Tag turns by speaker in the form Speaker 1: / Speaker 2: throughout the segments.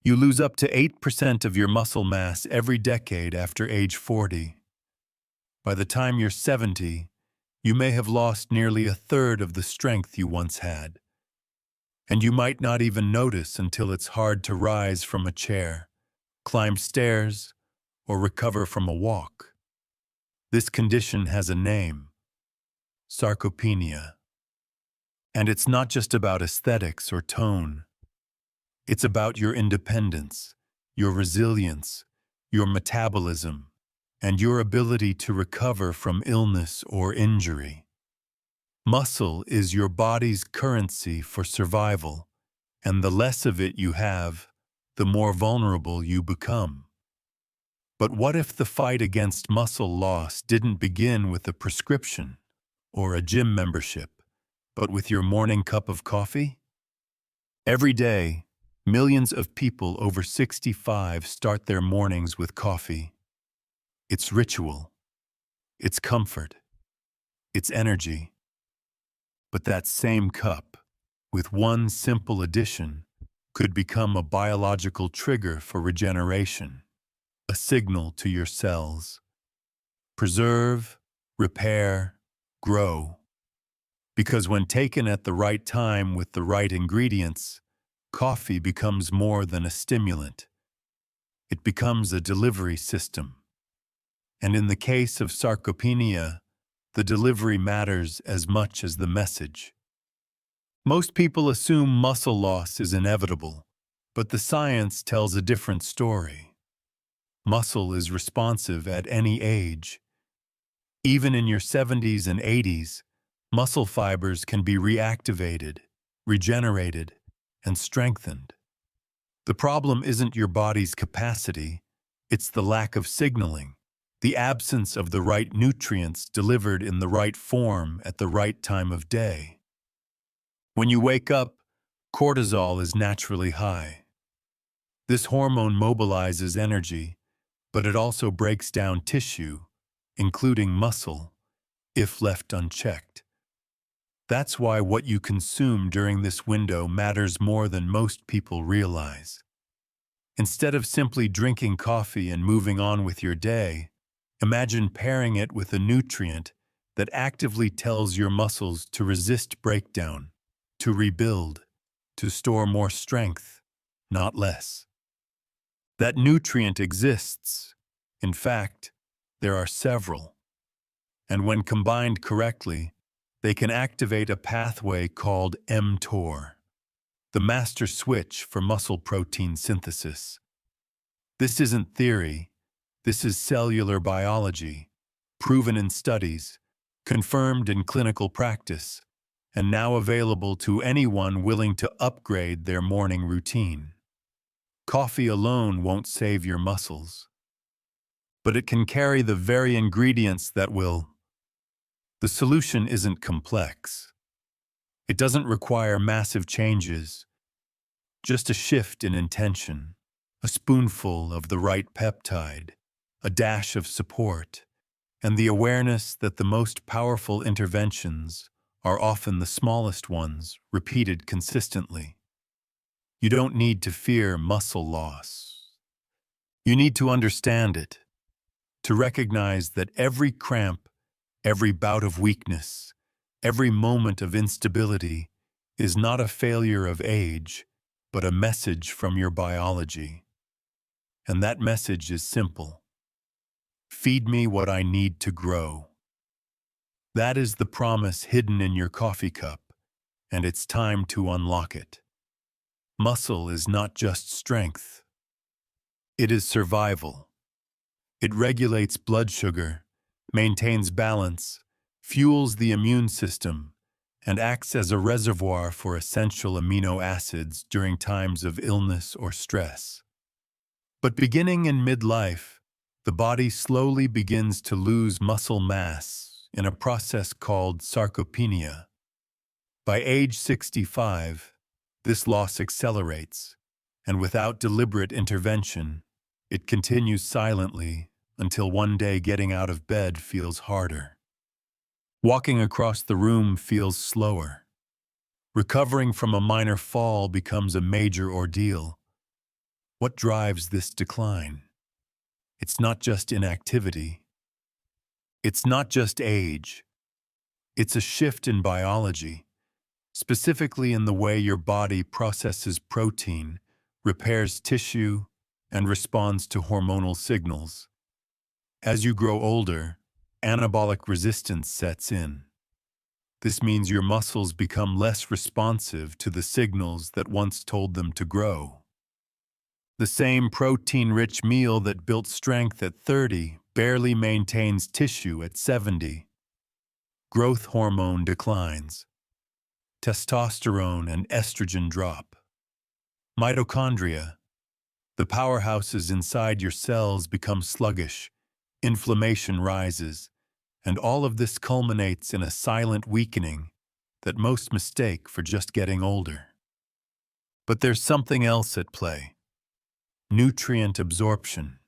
Speaker 1: You lose up to 8% of your muscle mass every decade after age 40. By the time you're 70, you may have lost nearly a third of the strength you once had. And you might not even notice until it's hard to rise from a chair, climb stairs, or recover from a walk. This condition has a name: sarcopenia. And it's not just about aesthetics or tone. It's about your independence, your resilience, your metabolism, and your ability to recover from illness or injury. Muscle is your body's currency for survival, and the less of it you have, the more vulnerable you become. But what if the fight against muscle loss didn't begin with a prescription or a gym membership, but with your morning cup of coffee? Every day, millions of people over 65 start their mornings with coffee. It's ritual. It's comfort. It's energy. But that same cup, with one simple addition, could become a biological trigger for regeneration, a signal to your cells. Preserve, repair, grow. Because when taken at the right time with the right ingredients, coffee becomes more than a stimulant. It becomes a delivery system. And in the case of sarcopenia, the delivery matters as much as the message. Most people assume muscle loss is inevitable, but the science tells a different story. Muscle is responsive at any age. Even in your 70s and 80s, muscle fibers can be reactivated, regenerated, and strengthened. The problem isn't your body's capacity, it's the lack of signaling, the absence of the right nutrients delivered in the right form at the right time of day. When you wake up, cortisol is naturally high. This hormone mobilizes energy, but it also breaks down tissue, including muscle, if left unchecked. That's why what you consume during this window matters more than most people realize. Instead of simply drinking coffee and moving on with your day, imagine pairing it with a nutrient that actively tells your muscles to resist breakdown, to rebuild, to store more strength, not less. That nutrient exists. In fact, there are several. And when combined correctly, they can activate a pathway called mTOR, the master switch for muscle protein synthesis. This isn't theory, this is cellular biology, proven in studies, confirmed in clinical practice, and now available to anyone willing to upgrade their morning routine. Coffee alone won't save your muscles, but it can carry the very ingredients that will. The solution isn't complex. It doesn't require massive changes, just a shift in intention, a spoonful of the right peptide, a dash of support, and the awareness that the most powerful interventions are often the smallest ones, repeated consistently. You don't need to fear muscle loss. You need to understand it, to recognize that every cramp, every bout of weakness, every moment of instability is not a failure of age, but a message from your biology. And that message is simple. Feed me what I need to grow. That is the promise hidden in your coffee cup, and it's time to unlock it. Muscle is not just strength. It is survival. It regulates blood sugar, maintains balance, fuels the immune system, and acts as a reservoir for essential amino acids during times of illness or stress. But beginning in midlife, the body slowly begins to lose muscle mass in a process called sarcopenia. By age 65, this loss accelerates, and without deliberate intervention, it continues silently until one day getting out of bed feels harder. Walking across the room feels slower. Recovering from a minor fall becomes a major ordeal. What drives this decline? It's not just inactivity. It's not just age. It's a shift in biology, specifically in the way your body processes protein, repairs tissue, and responds to hormonal signals. As you grow older, anabolic resistance sets in. This means your muscles become less responsive to the signals that once told them to grow. The same protein-rich meal that built strength at 30 barely maintains tissue at 70. Growth hormone declines. Testosterone and estrogen drop. Mitochondria, the powerhouses inside your cells, become sluggish. Inflammation rises, and all of this culminates in a silent weakening that most mistake for just getting older. But there's something else at play. Nutrient absorption.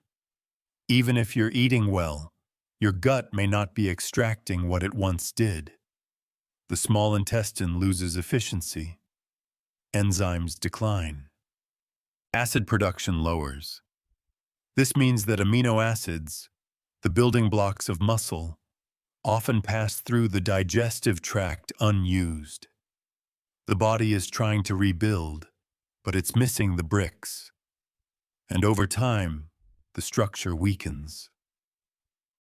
Speaker 1: Even if you're eating well, your gut may not be extracting what it once did. The small intestine loses efficiency. Enzymes decline. Acid production lowers. This means that amino acids, the building blocks of muscle, often pass through the digestive tract unused. The body is trying to rebuild, but it's missing the bricks. And over time, the structure weakens.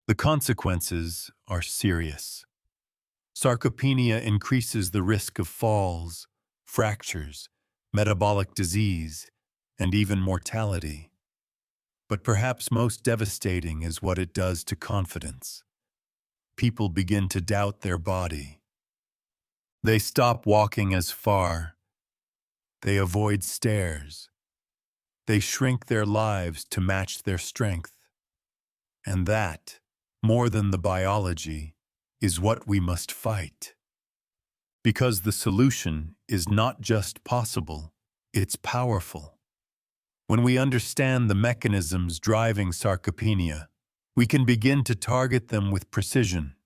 Speaker 1: The consequences are serious. Sarcopenia increases the risk of falls, fractures, metabolic disease, and even mortality. But perhaps most devastating is what it does to confidence. People begin to doubt their body. They stop walking as far. They avoid stairs. They shrink their lives to match their strength. And that, more than the biology, is what we must fight. Because the solution is not just possible, it's powerful. When we understand the mechanisms driving sarcopenia, we can begin to target them with precision.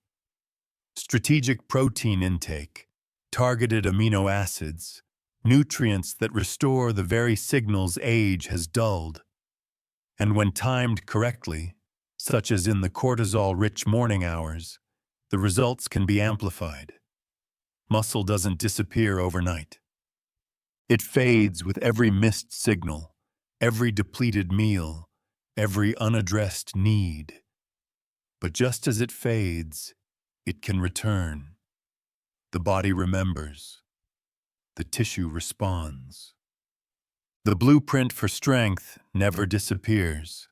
Speaker 1: Strategic protein intake, targeted amino acids, nutrients that restore the very signals age has dulled. And when timed correctly, such as in the cortisol-rich morning hours, the results can be amplified. Muscle doesn't disappear overnight. It fades with every missed signal, every depleted meal, every unaddressed need. But just as it fades, it can return. The body remembers. The tissue responds. The blueprint for strength never disappears.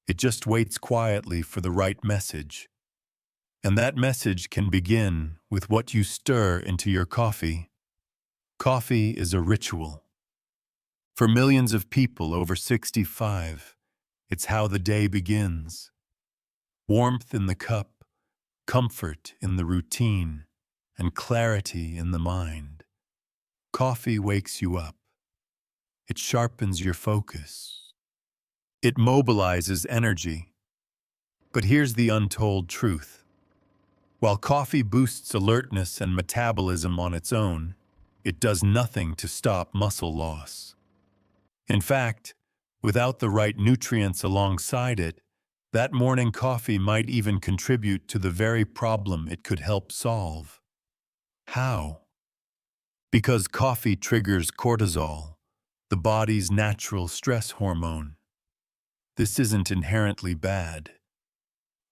Speaker 1: It just waits quietly for the right message. And that message can begin with what you stir into your coffee. Coffee is a ritual. For millions of people over 65, it's how the day begins. Warmth in the cup, comfort in the routine, and clarity in the mind. Coffee wakes you up. It sharpens your focus. It mobilizes energy. But here's the untold truth. While coffee boosts alertness and metabolism on its own, it does nothing to stop muscle loss. In fact, without the right nutrients alongside it, that morning coffee might even contribute to the very problem it could help solve. How? Because coffee triggers cortisol, the body's natural stress hormone. This isn't inherently bad.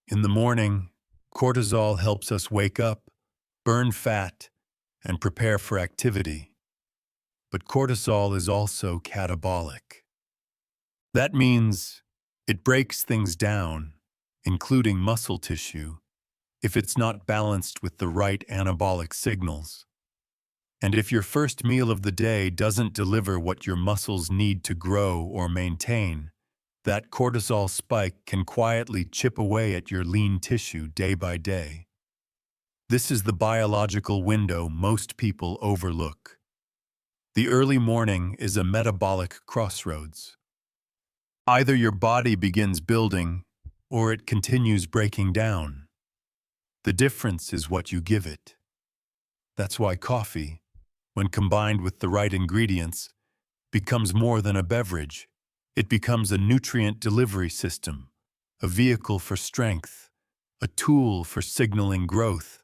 Speaker 1: In the morning, cortisol helps us wake up, burn fat, and prepare for activity. But cortisol is also catabolic. That means it breaks things down, including muscle tissue, if it's not balanced with the right anabolic signals. And if your first meal of the day doesn't deliver what your muscles need to grow or maintain, that cortisol spike can quietly chip away at your lean tissue day by day. This is the biological window most people overlook. The early morning is a metabolic crossroads. Either your body begins building, or it continues breaking down. The difference is what you give it. That's why coffee, when combined with the right ingredients, becomes more than a beverage. It becomes a nutrient delivery system, a vehicle for strength, a tool for signaling growth,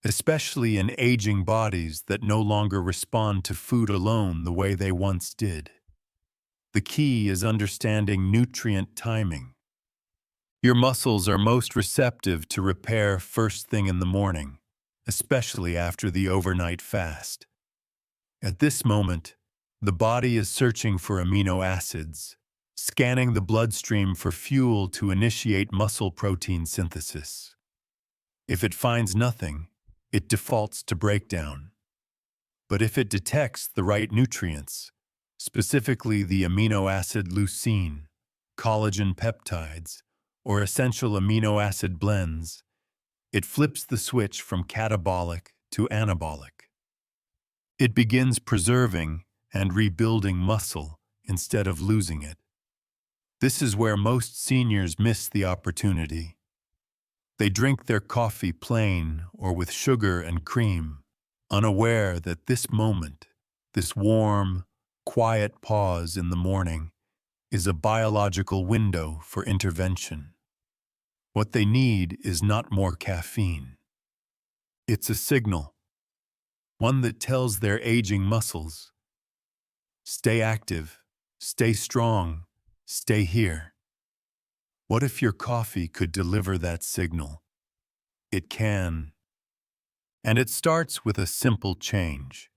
Speaker 1: especially in aging bodies that no longer respond to food alone the way they once did. The key is understanding nutrient timing. Your muscles are most receptive to repair first thing in the morning, especially after the overnight fast. At this moment, the body is searching for amino acids, scanning the bloodstream for fuel to initiate muscle protein synthesis. If it finds nothing, it defaults to breakdown. But if it detects the right nutrients, specifically the amino acid leucine, collagen peptides, or essential amino acid blends, it flips the switch from catabolic to anabolic. It begins preserving and rebuilding muscle instead of losing it. This is where most seniors miss the opportunity. They drink their coffee plain or with sugar and cream, unaware that this moment, this warm, quiet pause in the morning, is a biological window for intervention. What they need is not more caffeine. It's a signal, one that tells their aging muscles, stay active, stay strong, stay here. What if your coffee could deliver that signal? It can. And it starts with a simple change.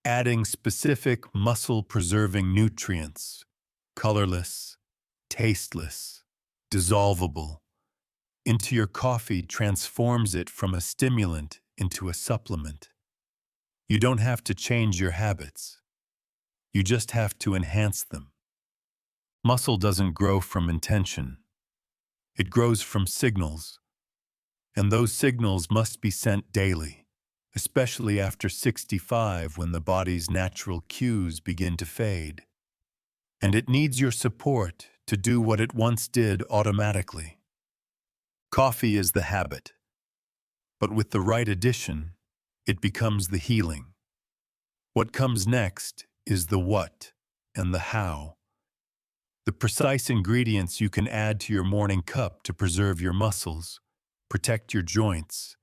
Speaker 1: Adding specific muscle-preserving nutrients, colorless, tasteless, dissolvable, into your coffee transforms it from a stimulant into a supplement. You don't have to change your habits. You just have to enhance them. Muscle doesn't grow from intention. It grows from signals. And those signals must be sent daily, especially after 65 when the body's natural cues begin to fade. And it needs your support to do what it once did automatically. Coffee is the habit, but with the right addition, it becomes the healing. What comes next is the what and the how. The precise ingredients you can add to your morning cup to preserve your muscles, protect your joints,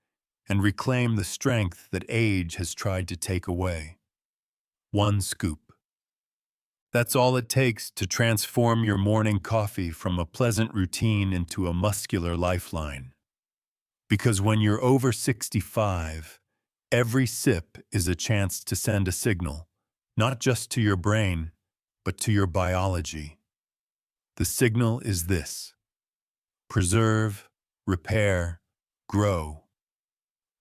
Speaker 1: and reclaim the strength that age has tried to take away. One scoop. That's all it takes to transform your morning coffee from a pleasant routine into a muscular lifeline. Because when you're over 65, every sip is a chance to send a signal, not just to your brain, but to your biology. The signal is this: preserve, repair, grow.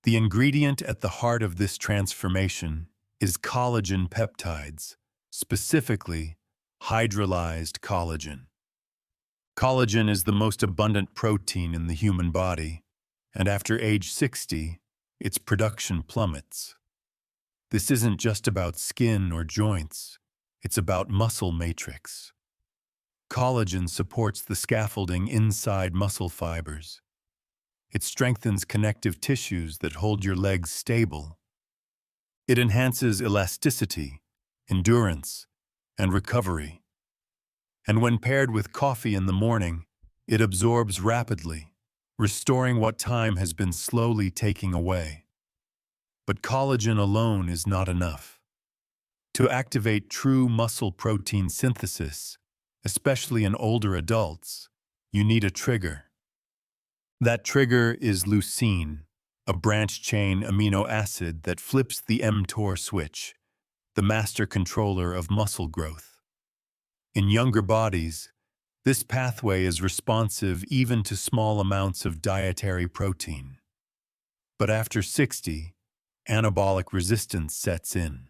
Speaker 1: The ingredient at the heart of this transformation is collagen peptides, specifically hydrolyzed collagen. Collagen is the most abundant protein in the human body, and after age 60, its production plummets. This isn't just about skin or joints, it's about muscle matrix. Collagen supports the scaffolding inside muscle fibers. It strengthens connective tissues that hold your legs stable. It enhances elasticity, endurance, and recovery. And when paired with coffee in the morning, it absorbs rapidly, restoring what time has been slowly taking away. But collagen alone is not enough. To activate true muscle protein synthesis, especially in older adults, you need a trigger. That trigger is leucine, a branch-chain amino acid that flips the mTOR switch, the master controller of muscle growth. In younger bodies, this pathway is responsive even to small amounts of dietary protein. But after 60, anabolic resistance sets in.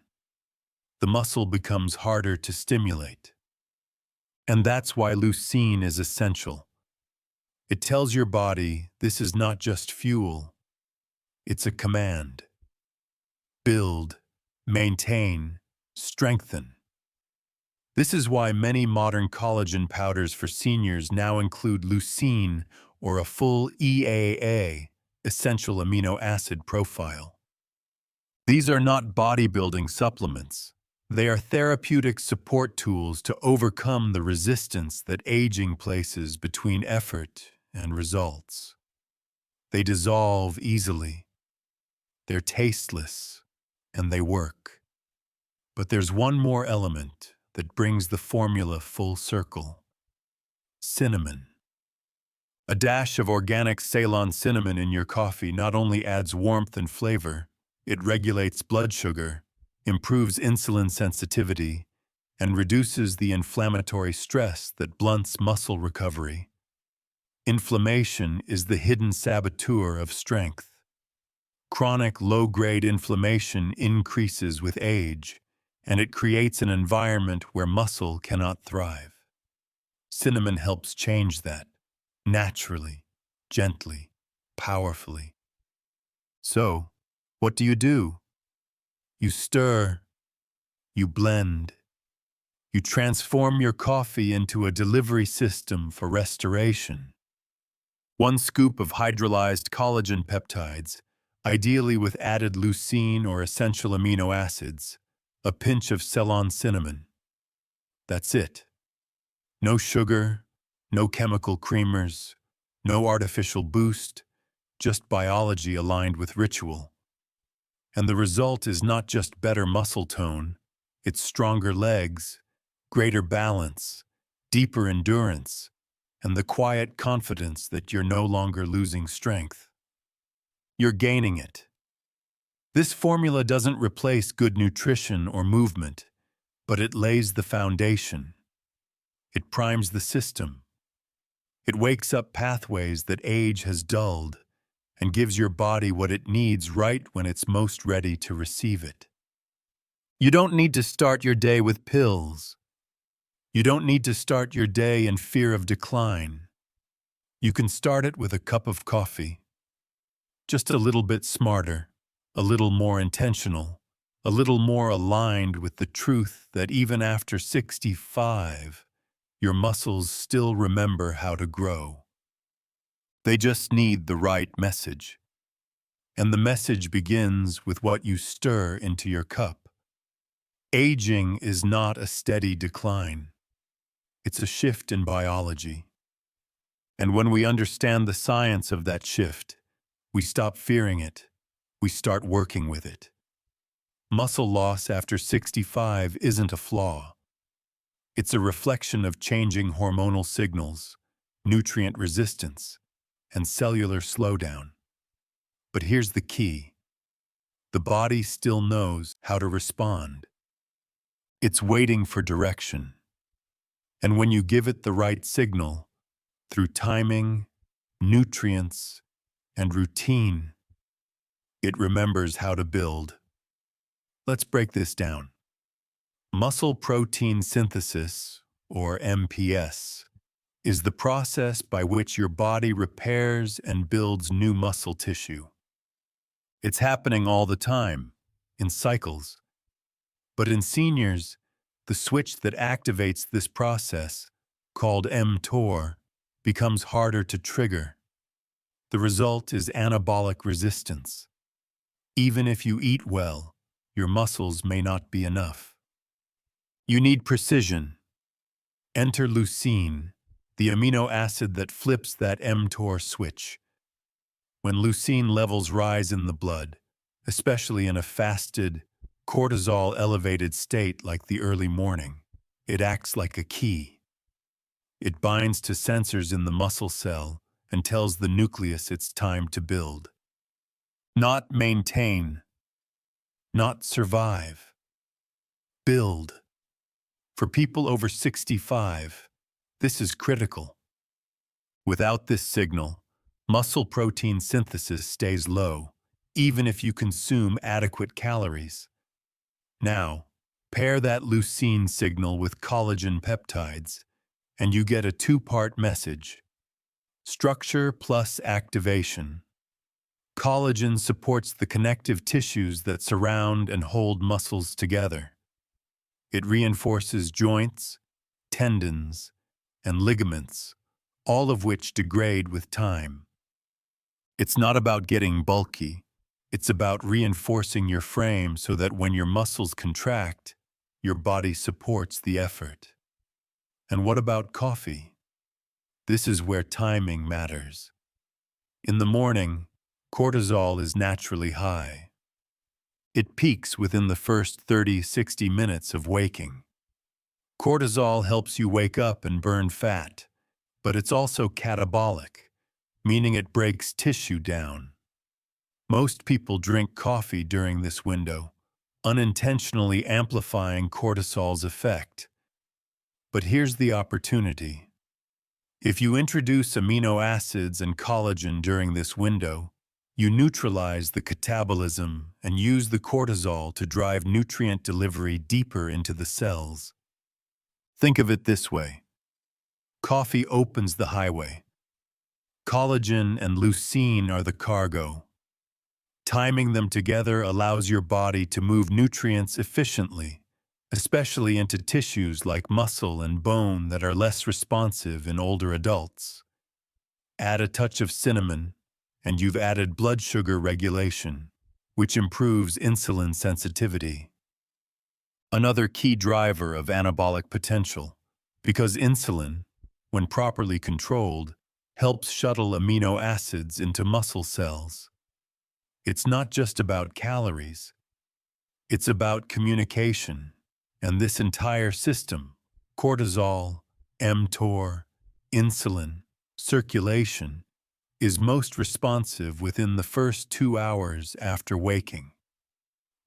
Speaker 1: The muscle becomes harder to stimulate. And that's why leucine is essential. It tells your body this is not just fuel, it's a command. Build, maintain, strengthen. This is why many modern collagen powders for seniors now include leucine or a full EAA, essential amino acid profile. These are not bodybuilding supplements. They are therapeutic support tools to overcome the resistance that aging places between effort and results. They dissolve easily, they're tasteless, and they work. But there's one more element that brings the formula full circle: cinnamon. A dash of organic Ceylon cinnamon in your coffee not only adds warmth and flavor, it regulates blood sugar, improves insulin sensitivity, and reduces the inflammatory stress that blunts muscle recovery. Inflammation is the hidden saboteur of strength. Chronic low-grade inflammation increases with age, and it creates an environment where muscle cannot thrive. Cinnamon helps change that, naturally, gently, powerfully. So, what do? You stir, you blend, you transform your coffee into a delivery system for restoration. 1 scoop of hydrolyzed collagen peptides, ideally with added leucine or essential amino acids, a pinch of Ceylon cinnamon. That's it. No sugar, no chemical creamers, no artificial boost, just biology aligned with ritual. And the result is not just better muscle tone, it's stronger legs, greater balance, deeper endurance, and the quiet confidence that you're no longer losing strength. You're gaining it. This formula doesn't replace good nutrition or movement, but it lays the foundation. It primes the system. It wakes up pathways that age has dulled and gives your body what it needs right when it's most ready to receive it. You don't need to start your day with pills. You don't need to start your day in fear of decline. You can start it with a cup of coffee. Just a little bit smarter, a little more intentional, a little more aligned with the truth that even after 65, your muscles still remember how to grow. They just need the right message. And the message begins with what you stir into your cup. Aging is not a steady decline. It's a shift in biology. And when we understand the science of that shift, we stop fearing it. We start working with it. Muscle loss after 65 isn't a flaw. It's a reflection of changing hormonal signals, nutrient resistance, and cellular slowdown. But here's the key. The body still knows how to respond. It's waiting for direction. And when you give it the right signal, through timing, nutrients, and routine, it remembers how to build. Let's break this down. Muscle protein synthesis, or MPS, is the process by which your body repairs and builds new muscle tissue. It's happening all the time, in cycles. But in seniors, the switch that activates this process, called mTOR, becomes harder to trigger. The result is anabolic resistance. Even if you eat well, your muscles may not be enough. You need precision. Enter leucine, the amino acid that flips that mTOR switch. When leucine levels rise in the blood, especially in a fasted, cortisol-elevated state like the early morning, it acts like a key. It binds to sensors in the muscle cell and tells the nucleus it's time to build. Not maintain, not survive. Build. For people over 65, this is critical. Without this signal, muscle protein synthesis stays low, even if you consume adequate calories. Now, pair that leucine signal with collagen peptides, and you get a two-part message. Structure plus activation. Collagen supports the connective tissues that surround and hold muscles together. It reinforces joints, tendons, and ligaments, all of which degrade with time. It's not about getting bulky. It's about reinforcing your frame so that when your muscles contract, your body supports the effort. And what about coffee? This is where timing matters. In the morning, cortisol is naturally high. It peaks within the first 30-60 minutes of waking. Cortisol helps you wake up and burn fat, but it's also catabolic, meaning it breaks tissue down. Most people drink coffee during this window, unintentionally amplifying cortisol's effect. But here's the opportunity. If you introduce amino acids and collagen during this window, you neutralize the catabolism and use the cortisol to drive nutrient delivery deeper into the cells. Think of it this way. Coffee opens the highway. Collagen and leucine are the cargo. Timing them together allows your body to move nutrients efficiently, especially into tissues like muscle and bone that are less responsive in older adults. Add a touch of cinnamon, and you've added blood sugar regulation, which improves insulin sensitivity. Another key driver of anabolic potential, because insulin, when properly controlled, helps shuttle amino acids into muscle cells. It's not just about calories. It's about communication. And this entire system, cortisol, mTOR, insulin, circulation, is most responsive within the first 2 hours after waking.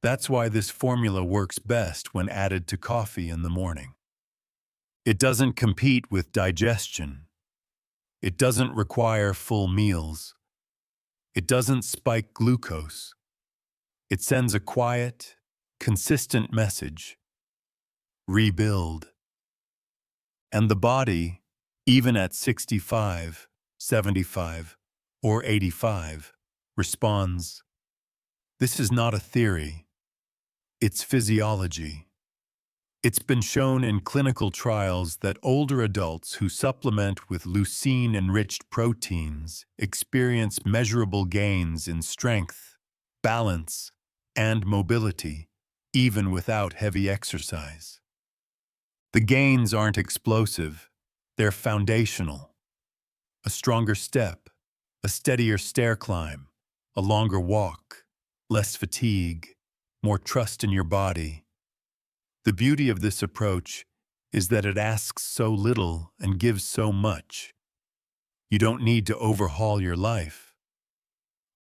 Speaker 1: That's why this formula works best when added to coffee in the morning. It doesn't compete with digestion. It doesn't require full meals. It doesn't spike glucose. It sends a quiet, consistent message. Rebuild. And the body, even at 65, 75, or 85, responds. This is not a theory. It's physiology. It's been shown in clinical trials that older adults who supplement with leucine-enriched proteins experience measurable gains in strength, balance, and mobility, even without heavy exercise. The gains aren't explosive, they're foundational. A stronger step, a steadier stair climb, a longer walk, less fatigue, more trust in your body. The beauty of this approach is that it asks so little and gives so much. You don't need to overhaul your life.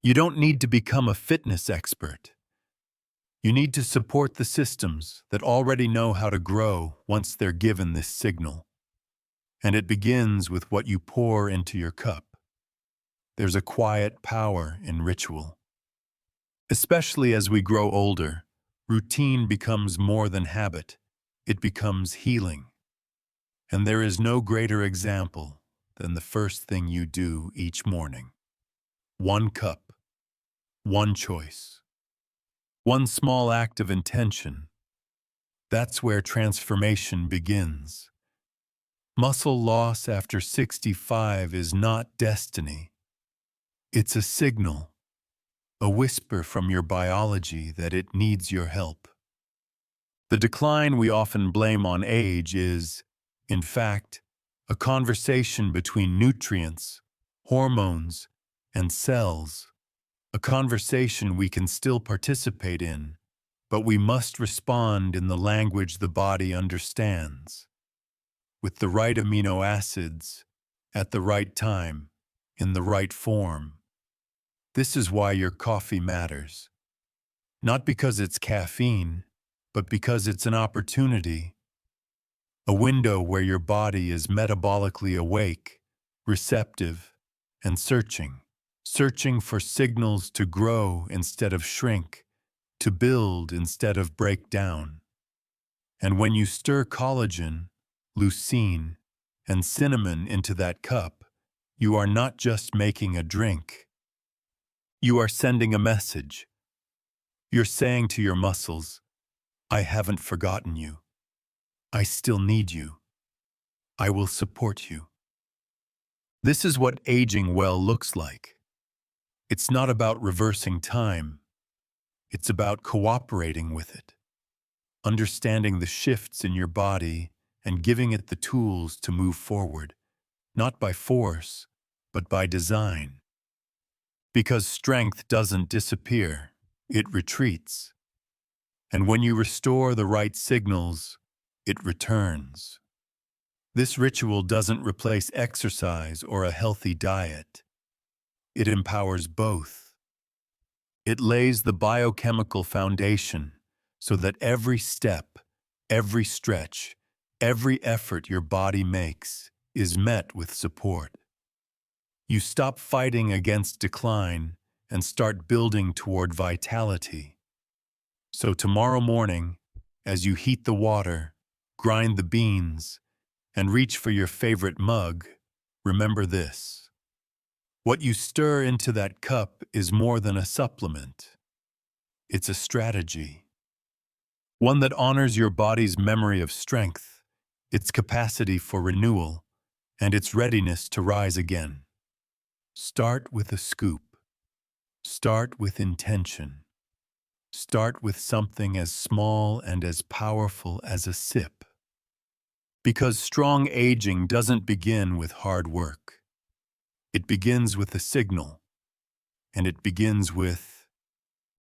Speaker 1: You don't need to become a fitness expert. You need to support the systems that already know how to grow once they're given this signal. And it begins with what you pour into your cup. There's a quiet power in ritual. Especially as we grow older, routine becomes more than habit. It becomes healing. And there is no greater example than the first thing you do each morning. One cup, one choice. One small act of intention. That's where transformation begins. Muscle loss after 65 is not destiny. It's a signal, a whisper from your biology that it needs your help. The decline we often blame on age is, in fact, a conversation between nutrients, hormones, and cells. A conversation we can still participate in, but we must respond in the language the body understands. With the right amino acids, at the right time, in the right form. This is why your coffee matters. Not because it's caffeine, but because it's an opportunity. A window where your body is metabolically awake, receptive, and searching. Searching for signals to grow instead of shrink, to build instead of break down. And when you stir collagen, leucine, and cinnamon into that cup, you are not just making a drink. You are sending a message. You're saying to your muscles, I haven't forgotten you. I still need you. I will support you. This is what aging well looks like. It's not about reversing time. It's about cooperating with it. understanding the shifts in your body and giving it the tools to move forward, not by force, but by design. Because strength doesn't disappear, it retreats. And when you restore the right signals, it returns. This ritual doesn't replace exercise or a healthy diet. It empowers both. It lays the biochemical foundation so that every step, every stretch, every effort your body makes is met with support. You stop fighting against decline and start building toward vitality. So tomorrow morning, as you heat the water, grind the beans, and reach for your favorite mug, remember this. What you stir into that cup is more than a supplement. It's a strategy. One that honors your body's memory of strength, its capacity for renewal, and its readiness to rise again. Start with a scoop. Start with intention. Start with something as small and as powerful as a sip. Because strong aging doesn't begin with hard work. It begins with a signal, and it begins with